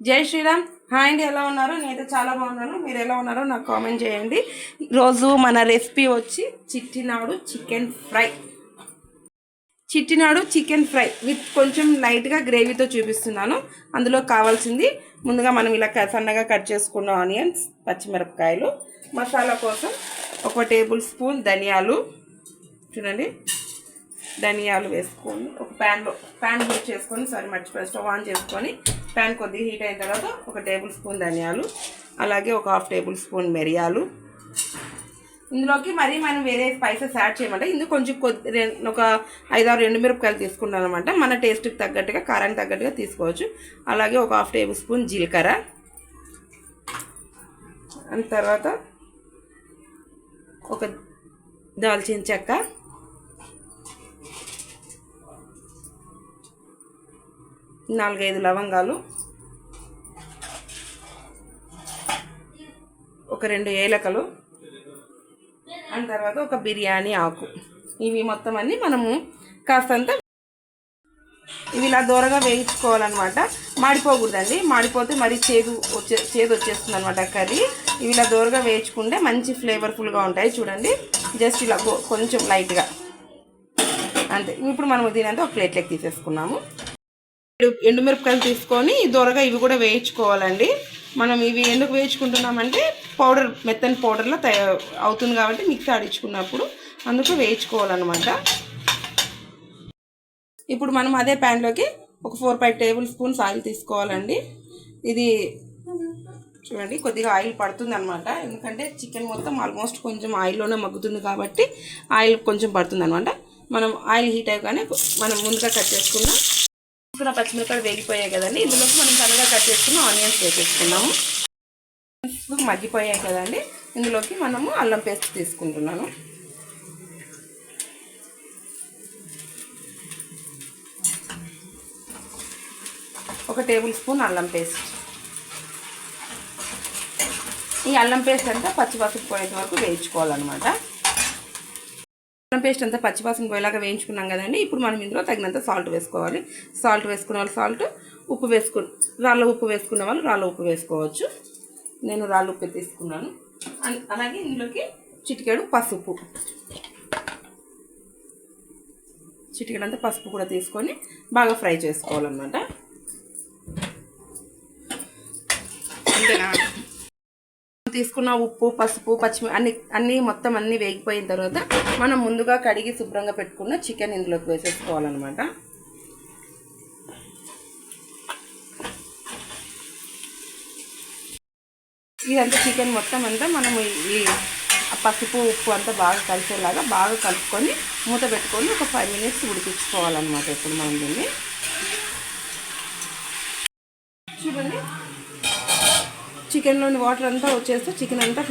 జై శ్రీరామ్. హాయ్ అండి, ఎలా ఉన్నారు? నేనైతే చాలా బాగున్నాను. మీరు ఎలా ఉన్నారో నాకు కామెంట్ చేయండి. ఈరోజు మన రెసిపీ వచ్చి చిట్టినాడు చికెన్ ఫ్రై విత్ కొంచెం లైట్గా గ్రేవీతో చూపిస్తున్నాను. అందులో కావాల్సింది ముందుగా మనం ఇలా సన్నగా కట్ చేసుకున్న ఆనియన్స్, పచ్చిమిరపకాయలు, మసాలా కోసం 1 టేబుల్ స్పూన్ ధనియాలు, చూడండి ధనియాలు వేసుకొని ఒక ప్యాన్ హీట్ చేసుకొని స్టవ్ ఆన్ చేసుకొని ప్యాన్ కొద్దిగా హీట్ అయిన తర్వాత 1 టేబుల్ స్పూన్ ధనియాలు, అలాగే ఒక 1/2 టేబుల్ స్పూన్ మిరియాలు. ఇందులోకి మరి మనం వేరే స్పైసెస్ యాడ్ చేయమంటే ఇందుకు కొంచెం ఒక 5-6 ఎండుమిరపకాయలు తీసుకున్నాను అనమాట. మన టేస్ట్కి తగ్గట్టుగా, కారానికి తగ్గట్టుగా తీసుకోవచ్చు. అలాగే ఒక 1/2 టేబుల్ స్పూన్ జీలకర్ర, అండ్ తర్వాత ఒక దాల్చిన చెక్క, నాలుగైదు లవంగాలు, ఒక 2 ఏలకలు, అండ్ తర్వాత ఒక బిర్యానీ ఆకు. ఇవి మొత్తం అన్నీ మనము కాస్తంత ఇవి ఇలా దూరగా వేయించుకోవాలన్నమాట. మాడిపోకూడదండి, మాడిపోతే మరి చేదు వచ్చేస్తుంది అనమాట కర్రీ. ఇవి ఇలా దూరగా వేయించుకుంటే మంచి ఫ్లేవర్ఫుల్గా ఉంటాయి. చూడండి, జస్ట్ ఇలా కొంచెం లైట్గా అంతే. ఇప్పుడు మనం దీనంతా ఒక ప్లేట్లోకి తీసేసుకున్నాము. ఎండుమిరపకాయలు తీసుకొని దూరగా ఇవి కూడా వేయించుకోవాలండి. మనం ఇవి ఎందుకు వేయించుకుంటున్నామంటే మెత్తని పౌడర్లో అవుతుంది కాబట్టి మిక్సీ ఆడించుకున్నప్పుడు అందుకు వేయించుకోవాలన్నమాట. ఇప్పుడు మనం అదే ప్యాన్లోకి ఒక 4-5 టేబుల్ స్పూన్స్ ఆయిల్ తీసుకోవాలండి. ఇది చూడండి కొద్దిగా ఆయిల్ పడుతుంది అనమాట, ఎందుకంటే చికెన్ మొత్తం ఆల్మోస్ట్ కొంచెం ఆయిల్లోనే మగ్గుతుంది కాబట్టి ఆయిల్ కొంచెం పడుతుంది అనమాట. మనం ఆయిల్ హీట్ అయ్యగానే మనం ముందుగా కట్ చేసుకున్న పచ్చిమిరపకాయలు వేగిపోయాయి కదండి. ఇందులోకి మనం సన్నగా కట్ చేసుకున్న ఆనియన్స్ వేసేసుకున్నాము. మగ్గిపోయాయి కదండి. ఇందులోకి మనము అల్లం పేస్ట్ తీసుకుంటున్నాను. ఒక టేబుల్ స్పూన్ అల్లం పేస్ట్. ఈ అల్లం పేస్ట్ అంతా పచ్చివాసన పోయేంత వరకు వేయించుకోవాలన్నమాట. అల్లం పేస్ట్ అంతా పచ్చివాసన పోయేలాగా వేయించుకున్నాం కదండి. ఇప్పుడు మనం ఇందులో తగినంత సాల్ట్ వేసుకోవాలి. సాల్ట్ వేసుకున్న వాళ్ళు సాల్ట్, రాళ్ళ ఉప్పు వేసుకున్న వాళ్ళు రాళ్ళ ఉప్పు వేసుకోవచ్చు. నేను రాళ్ళ ఉప్పు తీసుకున్నాను. అలాగే ఇందులోకి చిటికెడు పసుపు, చిటికెడంతా పసుపు కూడా తీసుకొని బాగా ఫ్రై చేసుకోవాలన్నమాట. అంతేనా? తీసుకున్న ఉప్పు, పసుపు, అన్నీ మొత్తం అన్నీ వేగిపోయిన తర్వాత మనం ముందుగా కడిగి శుభ్రంగా పెట్టుకున్న చికెన్ ఇందులోకి వేసేసుకోవాలన్నమాట. ఇదంతా చికెన్ మొత్తం అంతా మనం ఈ పసుపు, ఉప్పు అంతా బాగా కలిసేలాగా బాగా కలుపుకొని మూత పెట్టుకొని ఒక 5 మినిట్స్ ఉడికించుకోవాలన్నమాట. ఇప్పుడు మనం దీన్ని చూడండి, చికెన్లోని వాటర్ అంతా వచ్చేస్తే చికెన్ అంతా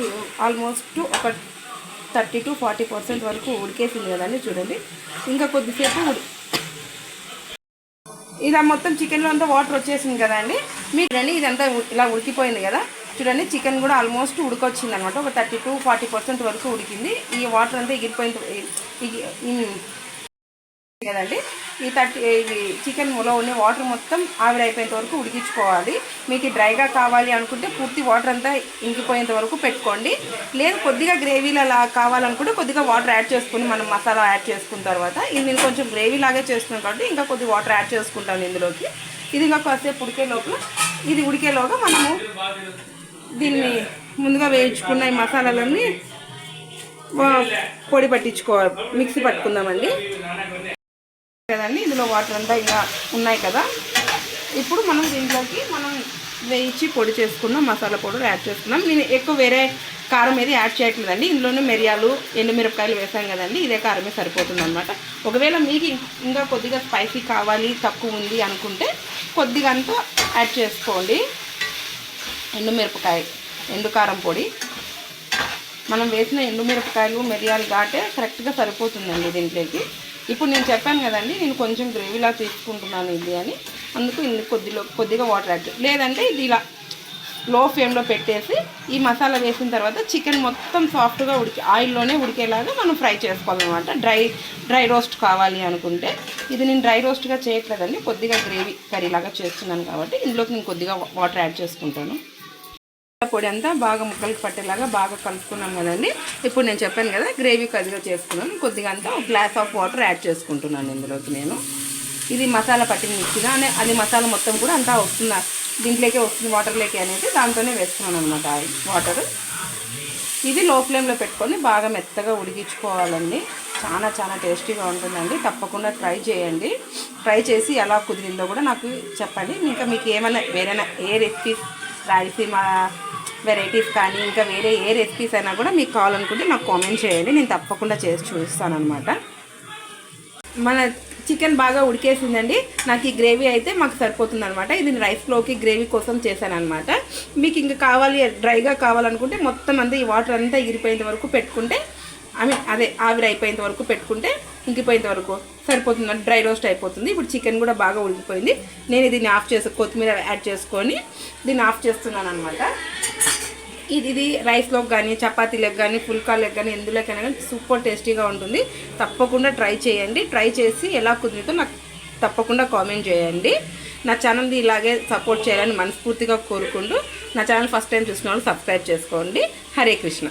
ఆల్మోస్ట్ ఒక 30 to 40% వరకు ఉడికేసింది కదండి. చూడండి, ఇంకా కొద్దిసేపు ఇలా మొత్తం చికెన్లో అంతా వాటర్ వచ్చేసింది కదండి. మీకు రండి, ఇదంతా ఇలా ఉడికిపోయింది కదా. చూడండి, చికెన్ కూడా ఆల్మోస్ట్ ఉడికొచ్చింది అనమాట. ఒక 30 to 40% వరకు ఉడికింది. ఈ వాటర్ అంతా ఎగిరిపోయింది కదండి. ఈ చికెన్లో ఉన్న వాటర్ మొత్తం ఆవిరైపోయేంత వరకు ఉడికించుకోవాలి. మీకు డ్రైగా కావాలి అనుకుంటే పూర్తి వాటర్ అంతా ఇంకిపోయేంత వరకు పెట్టుకోండి. లేదు కొద్దిగా గ్రేవీలో అలా కావాలనుకుంటే కొద్దిగా వాటర్ యాడ్ చేసుకుని మనం మసాలా యాడ్ చేసుకున్న తర్వాత, ఇది నేను కొంచెం గ్రేవీ లాగే చేస్తున్నాను కాబట్టి ఇంకా కొద్దిగా వాటర్ యాడ్ చేసుకుంటాను ఇందులోకి. ఇది ఇంకా కాసేపు ఉడికేలోగా మనము దీన్ని ముందుగా వేయించుకున్న ఈ మసాలాలన్నీ పొడి పట్టించుకోవాలి, మిక్సీ పట్టుకుందామండి కదండి. ఇందులో వాటర్ అంతా ఇలా ఉన్నాయి కదా. ఇప్పుడు మనం దీంట్లోకి మనం వేయించి పొడి చేసుకున్న మసాలా పౌడర్ యాడ్ చేసుకున్నాం. నేను ఎక్కువ వేరే కారం ఏది యాడ్ చేయట్లేదండి. ఇందులోనే మిరియాలు, ఎండుమిరపకాయలు వేసాం కదండి, ఇదే కారమే సరిపోతుంది అనమాట. ఒకవేళ మీకు ఇంకా కొద్దిగా స్పైసీ కావాలి, తక్కువ ఉంది అనుకుంటే కొద్దిగా అంతా యాడ్ చేసుకోండి. ఎండు కారం పొడి మనం వేసిన ఎండుమిరపకాయలు, మిరియాలు ఘాటే కరెక్ట్గా సరిపోతుందండి దీంట్లోకి. ఇప్పుడు నేను చెప్పాను కదండి, నేను కొంచెం గ్రేవీలా తీసుకుంటున్నాను ఇది అని, అందుకు కొద్దిగా వాటర్ యాడ్ లేదంటే ఇది ఇలా లో ఫ్లేమ్లో పెట్టేసి ఈ మసాలా వేసిన తర్వాత చికెన్ మొత్తం సాఫ్ట్గా ఆయిల్లోనే ఉడికేలాగా మనం ఫ్రై చేసుకోవాలన్నమాట. డ్రై రోస్ట్ కావాలి అనుకుంటే. ఇది నేను డ్రై రోస్ట్గా చేయట్లేదండి, కొద్దిగా గ్రేవీ కర్రీలాగా చేస్తున్నాను కాబట్టి ఇందులోకి నేను కొద్దిగా వాటర్ యాడ్ చేసుకుంటాను. పొడి అంతా బాగా ముక్కలకి పట్టేలాగా బాగా కలుపుకున్నాం కదండి. ఇప్పుడు నేను చెప్పాను కదా గ్రేవీ కర్రీగా చేసుకున్నాను, కొద్దిగా అంతా ఒక గ్లాస్ ఆఫ్ వాటర్ యాడ్ చేసుకుంటున్నాను ఇందులోకి నేను. ఇది మసాలా పట్టిన మిక్సీగా అది మసాలా మొత్తం కూడా అంతా వస్తుంది, దీంట్లోకే వస్తుంది వాటర్లోకి అనేది, దాంతోనే వేస్తున్నాను అనమాట వాటర్. ఇది లో ఫ్లేమ్లో పెట్టుకొని బాగా మెత్తగా ఉడికించుకోవాలండి. చాలా టేస్టీగా ఉంటుందండి, తప్పకుండా ట్రై చేయండి. ట్రై చేసి ఎలా కుదిరిందో కూడా నాకు చెప్పండి. ఇంకా మీకు ఏమైనా వేరేనా ఏ రెసిపీస్, రాయలసీమ వెరైటీస్ కానీ ఇంకా వేరే ఏ రెసిపీస్ అయినా కూడా మీకు కావాలనుకుంటే నాకు కామెంట్ చేయండి, నేను తప్పకుండా చేసి చూస్తాను అనమాట. మన చికెన్ బాగా ఉడికేసిందండి, నాకు ఈ గ్రేవీ అయితే మాకు సరిపోతుంది అనమాట. ఇది రైస్లోకి గ్రేవీ కోసం చేశాను అనమాట. మీకు ఇంకా కావాలి డ్రైగా కావాలనుకుంటే మొత్తం అంతా ఈ వాటర్ అంతా ఎగిరిపోయేంత వరకు పెట్టుకుంటే, అదే ఆవిరి అయిపోయేంత వరకు పెట్టుకుంటే ఇంకిపోయేంత వరకు సరిపోతుంది, డ్రై రోస్ట్ అయిపోతుంది. ఇప్పుడు చికెన్ కూడా బాగా ఉడికిపోయింది. నేను దీన్ని ఆఫ్ చేసి కొత్తిమీర యాడ్ చేసుకొని దీన్ని ఆఫ్ చేస్తున్నాను అనమాట. ఇది రైస్లోకి కానీ చపాతీలకు కానీ ఫుల్కాలకు కానీ ఎందులోకైనా కానీ సూపర్ టేస్టీగా ఉంటుంది. తప్పకుండా ట్రై చేయండి. ట్రై చేసి ఎలా కుదిరితో నాకు తప్పకుండా కామెంట్ చేయండి. నా ఛానల్ని ఇలాగే సపోర్ట్ చేయాలని మనస్ఫూర్తిగా కోరుకుంటూ, నా ఛానల్ ఫస్ట్ టైం చూసిన వాళ్ళు సబ్స్క్రైబ్ చేసుకోండి. హరే కృష్ణ.